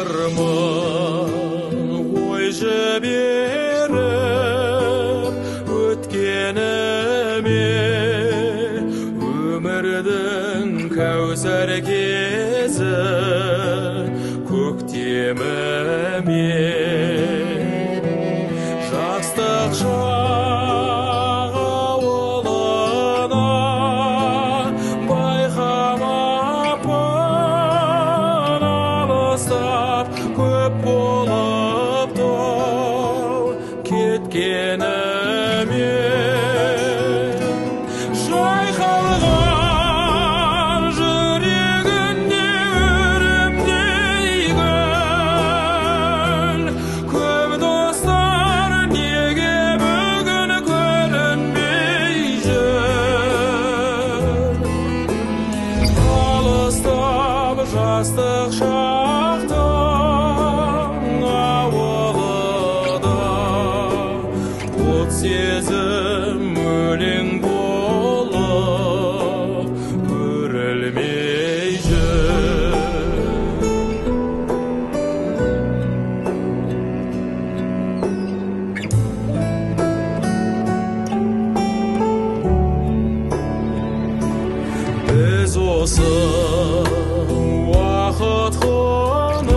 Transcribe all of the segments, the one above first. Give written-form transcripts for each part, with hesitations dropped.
бармы ой жіберіп өткеніме өмірдің кәусар кезі көктеміме жастық шақ ауылына байқамаппын алыстап көп болыпты кеткеніме жайқалған жүрегінде өрімдей гүл көп достар неге бүгін көрінбей жүр алыстап жастық шақтың ауылыда от сезім өлең болып өрілмей жүр біз осы уақыт құнын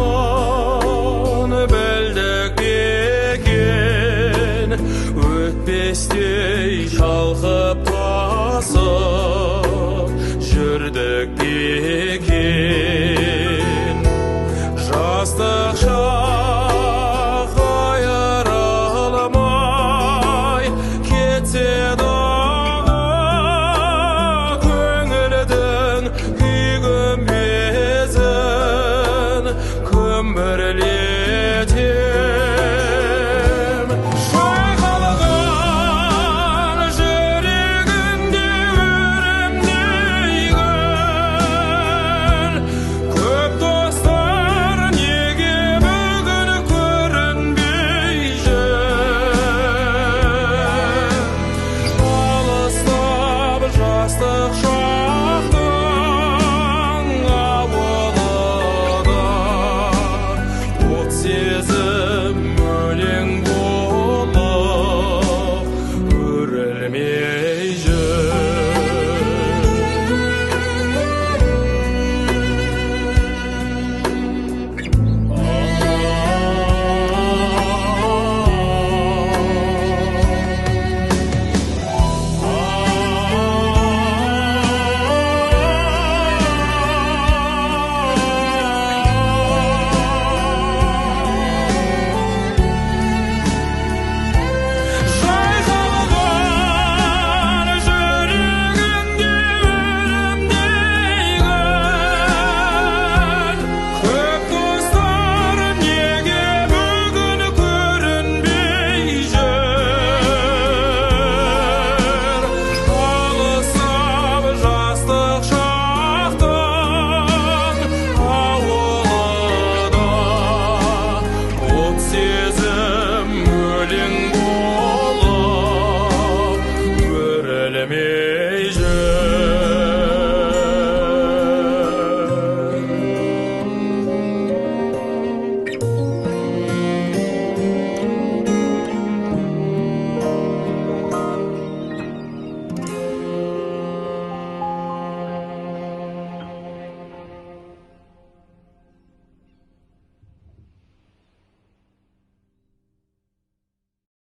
білдік бекен өтпестей шалқып тасып жүрдік бекен жастық шақ айырылмай кетсе дағы көңілдің күйгенбезін күмбірлетем жайқалған жүрегінде өрімдей гүл көп достар неге бүгін көрінбей жүр алыстап жастық шақтың ауылына от сезім